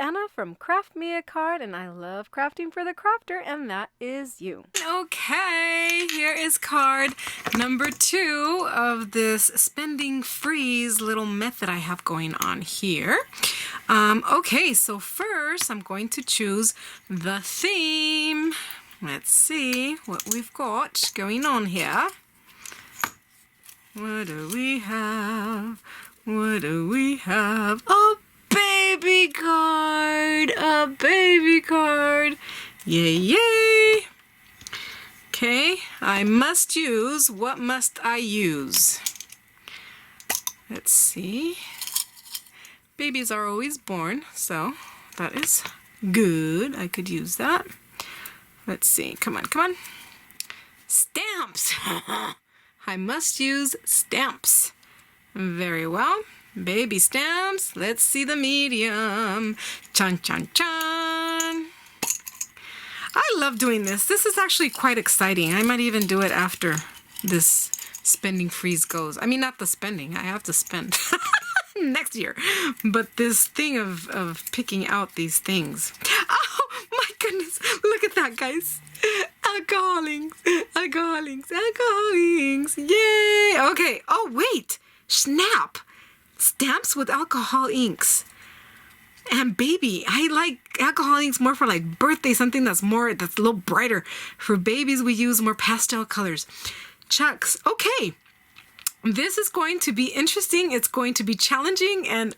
Anna from Craft Me a Card, and I love crafting for the crafter, and that is you. Okay, here is card number 2 of this spending freeze little method I have going on here. Okay, so first I'm going to choose the theme. Let's see what we've got going on here. What do we have? What do we have? A baby card! A baby card! Yay, yay! Okay, I must use, what must I use? Let's see. Babies are always born, so that is good. I could use that. Let's see, come on, come on. Stamps! I must use stamps. Very well. Baby stamps. Let's see the medium. Chan, chan, chan. I love doing this. This is actually quite exciting. I might even do it after this spending freeze goes. I mean, not the spending. I have to spend next year. But this thing of picking out these things. Oh, my goodness. Look at that, guys. Alcohol inks. Alcohol inks. Alcohol inks. Yay. Okay. Oh, wait. Snap! Stamps with alcohol inks. And baby, I like alcohol inks more for like birthday, something that's a little brighter. For babies, we use more pastel colors. Chucks. Okay. This is going to be interesting. It's going to be challenging, and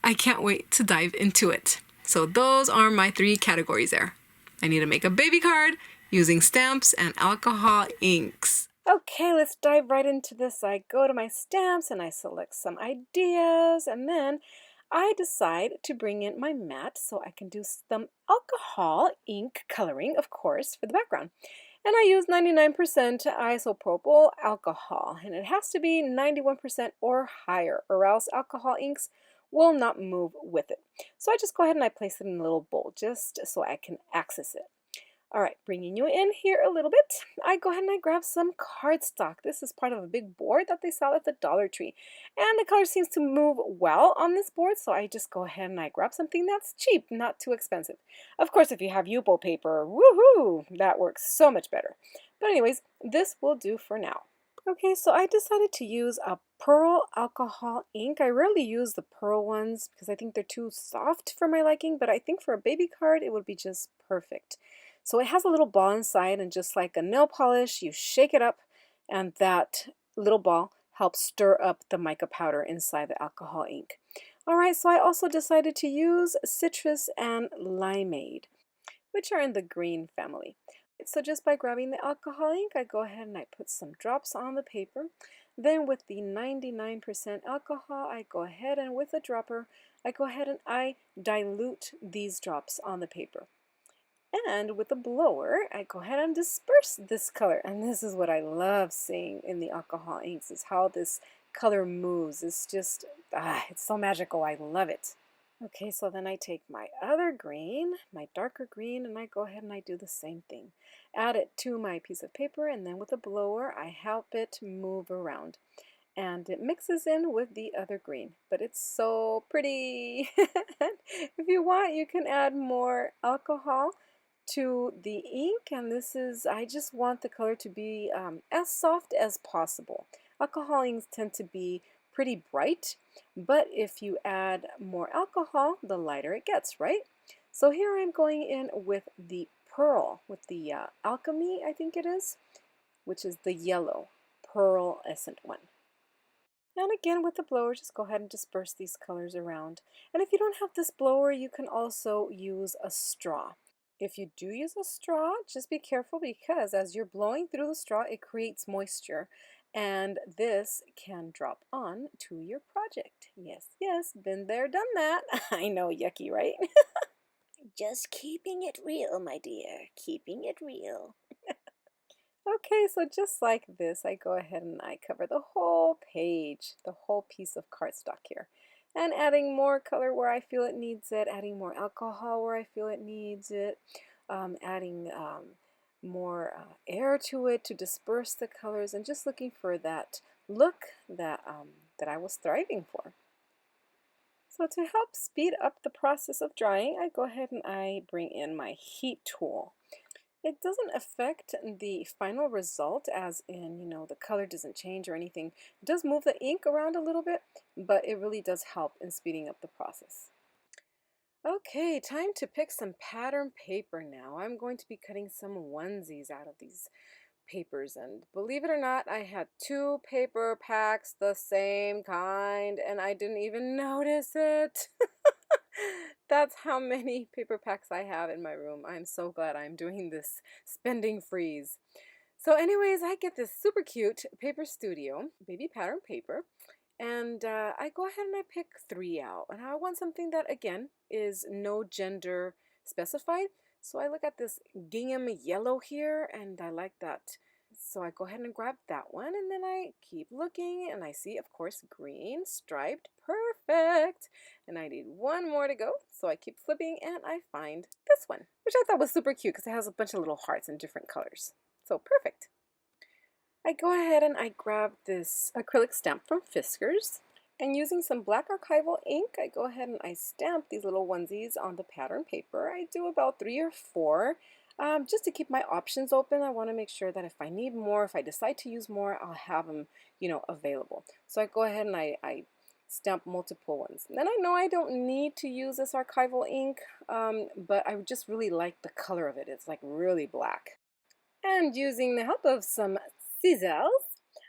I can't wait to dive into it. So those are my 3 categories there. I need to make a baby card using stamps and alcohol inks. Okay, let's dive right into this. I go to my stamps and I select some ideas, and then I decide to bring in my mat so I can do some alcohol ink coloring, of course, for the background. And I use 99% isopropyl alcohol, and it has to be 91% or higher, or else alcohol inks will not move with it. So I just go ahead and I place it in a little bowl just so I can access it. All right, bringing you in here a little bit, I go ahead and I grab some cardstock. This is part of a big board that they sell at the Dollar Tree. And the color seems to move well on this board, so I just go ahead and I grab something that's cheap, not too expensive. Of course, if you have Yupo paper, woohoo, that works so much better. But anyways, this will do for now. Okay, so I decided to use a pearl alcohol ink. I rarely use the pearl ones because I think they're too soft for my liking, but I think for a baby card, it would be just perfect. So it has a little ball inside, and just like a nail polish, you shake it up, and that little ball helps stir up the mica powder inside the alcohol ink. All right, so I also decided to use citrus and limeade, which are in the green family. So just by grabbing the alcohol ink, I go ahead and I put some drops on the paper. Then with the 99% alcohol, I go ahead and with a dropper, I go ahead and I dilute these drops on the paper. And with a blower, I go ahead and disperse this color. And this is what I love seeing in the alcohol inks, is how this color moves. It's just, it's so magical. I love it. Okay, so then I take my other green, my darker green, and I go ahead and I do the same thing. Add it to my piece of paper, and then with a blower, I help it move around. And it mixes in with the other green, but it's so pretty. If you want, you can add more alcohol to the ink, and this is, I just want the color to be as soft as possible. Alcohol inks tend to be pretty bright, but if you add more alcohol, the lighter it gets, right? So here I'm going in with the pearl, with the Alchemy, I think it is, which is the yellow pearlescent one. And again, with the blower, just go ahead and disperse these colors around. And if you don't have this blower, you can also use a straw. If you do use a straw, just be careful, because as you're blowing through the straw, it creates moisture, and this can drop on to your project. Yes, yes, been there, done that. I know, yucky, right? Just keeping it real, my dear, keeping it real. Okay, so just like this, I go ahead and I cover the whole page, the whole piece of cardstock here. And adding more color where I feel it needs it, adding more alcohol where I feel it needs it, adding more air to it to disperse the colors, and just looking for that look that, that I was thriving for. So to help speed up the process of drying, I go ahead and I bring in my heat tool. It doesn't affect the final result, as in, the color doesn't change or anything. It does move the ink around a little bit, but it really does help in speeding up the process. Okay, time to pick some pattern paper now. I'm going to be cutting some onesies out of these papers, and believe it or not, I had 2 paper packs the same kind and I didn't even notice it. That's how many paper packs I have in my room. I'm so glad I'm doing this spending freeze. So anyways, I get this super cute Paper Studio baby pattern paper, and I go ahead and I pick 3 out. And I want something that, again, is no gender specified. So I look at this gingham yellow here, and I like that. So I go ahead and grab that one, and then I keep looking, and I see, of course, green, striped, perfect. And I need 1 more to go, so I keep flipping, and I find this one, which I thought was super cute because it has a bunch of little hearts in different colors. So perfect. I go ahead and I grab this acrylic stamp from Fiskars, and using some black archival ink, I go ahead and I stamp these little onesies on the pattern paper. I do about 3 or 4. Just to keep my options open. I want to make sure that if I need more, if I decide to use more, I'll have them, available. So I go ahead and I stamp multiple ones. And then I know I don't need to use this archival ink, but I just really like the color of it. It's like really black. And using the help of some scissors,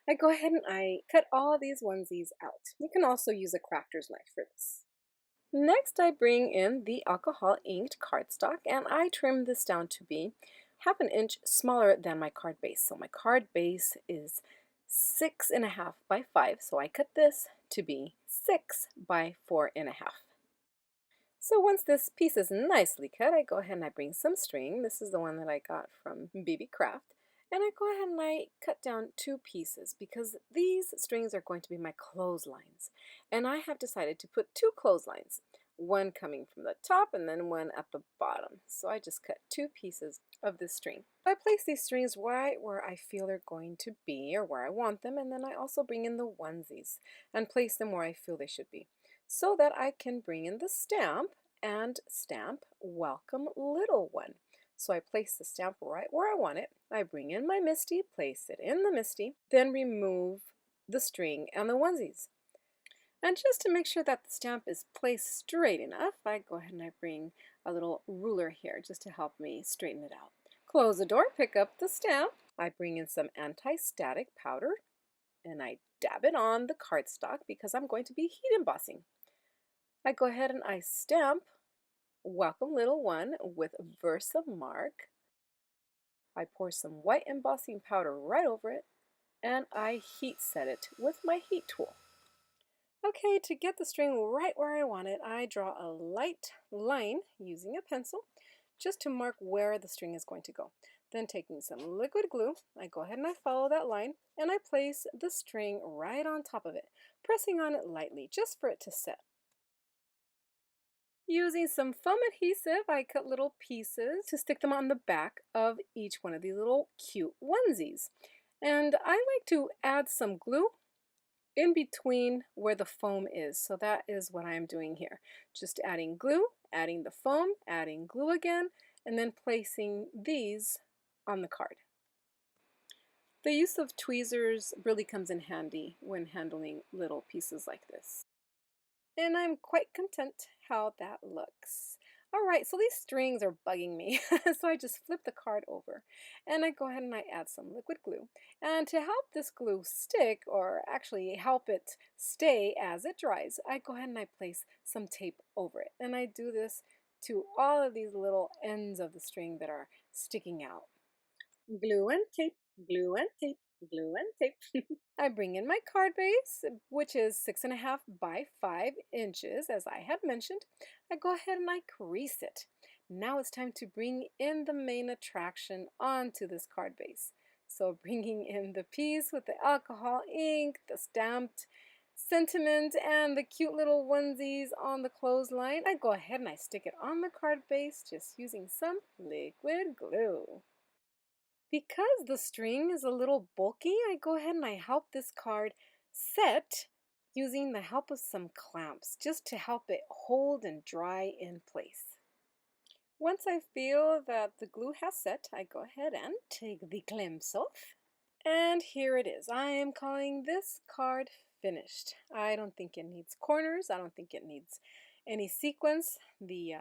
I go ahead and I cut all these onesies out. You can also use a crafter's knife for this. Next, I bring in the alcohol inked cardstock, and I trim this down to be 1/2 inch smaller than my card base. So my card base is 6.5 by 5, so I cut this to be 6 by 4.5. So once this piece is nicely cut, I go ahead and I bring some string. This is the one that I got from Beebee Craft. And I go ahead and I cut down 2 pieces because these strings are going to be my clotheslines. And I have decided to put 2 clotheslines, one coming from the top and then one at the bottom. So I just cut 2 pieces of this string. I place these strings right where I feel they're going to be or where I want them, and then I also bring in the onesies and place them where I feel they should be, so that I can bring in the stamp and stamp "Welcome Little One." So I place the stamp right where I want it. I bring in my MISTI, place it in the MISTI, then remove the string and the onesies. And just to make sure that the stamp is placed straight enough, I go ahead and I bring a little ruler here just to help me straighten it out. Close the door, pick up the stamp. I bring in some anti-static powder and I dab it on the cardstock because I'm going to be heat embossing. I go ahead and I stamp "Welcome Little One" with Versafine. I pour some white embossing powder right over it, and I heat set it with my heat tool. Okay, to get the string right where I want it, I draw a light line using a pencil just to mark where the string is going to go. Then taking some liquid glue, I go ahead and I follow that line, and I place the string right on top of it, pressing on it lightly just for it to set. Using some foam adhesive, I cut little pieces to stick them on the back of each one of these little cute onesies. And I like to add some glue in between where the foam is. So that is what I'm doing here. Just adding glue, adding the foam, adding glue again, and then placing these on the card. The use of tweezers really comes in handy when handling little pieces like this. And I'm quite content how that looks. Alright, so these strings are bugging me, so I just flip the card over and I go ahead and I add some liquid glue. And to help this glue stick, or actually help it stay as it dries, I go ahead and I place some tape over it. And I do this to all of these little ends of the string that are sticking out. Glue and tape, glue and tape, glue and tape. I bring in my card base, which is 6.5 by 5 inches, as I had mentioned. I go ahead and I crease it. Now it's time to bring in the main attraction onto this card base. So bringing in the piece with the alcohol ink, the stamped sentiment, and the cute little onesies on the clothesline, I go ahead and I stick it on the card base just using some liquid glue. Because the string is a little bulky, I go ahead and I help this card set using the help of some clamps just to help it hold and dry in place. Once I feel that the glue has set, I go ahead and take the clamps off. And here it is. I am calling this card finished. I don't think it needs corners. I don't think it needs any sequins. The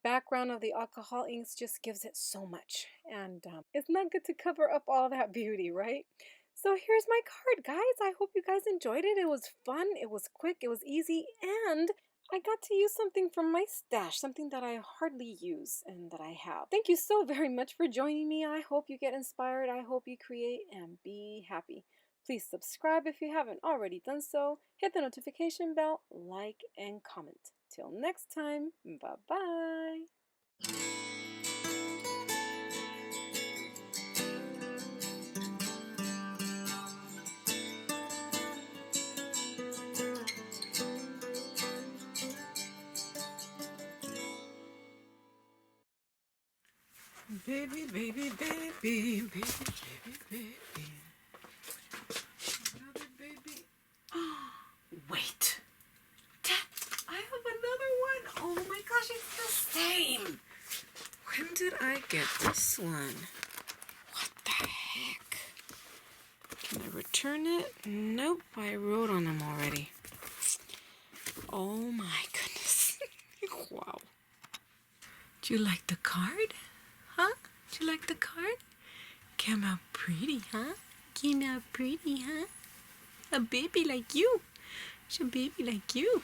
background of the alcohol inks just gives it so much. And it's not good to cover up all that beauty, right? So here's my card, guys. I hope you guys enjoyed it. It was fun, it was quick, it was easy, and I got to use something from my stash, something that I hardly use and that I have. Thank you so very much for joining me. I hope you get inspired. I hope you create and be happy. Please subscribe if you haven't already done so. Hit the notification bell, like, and comment. Till next time, bye-bye. Baby, baby, baby, baby, baby, baby. Another baby. Oh, wait. Dad, I have another one. Oh my gosh, it's the same. When did I get this one? What the heck? Can I return it? Nope, I wrote on them already. Oh my goodness. Wow. Do you like the card? Huh? Do you like the card? Came out pretty, huh? Came out pretty, huh? A baby like you. It's a baby like you.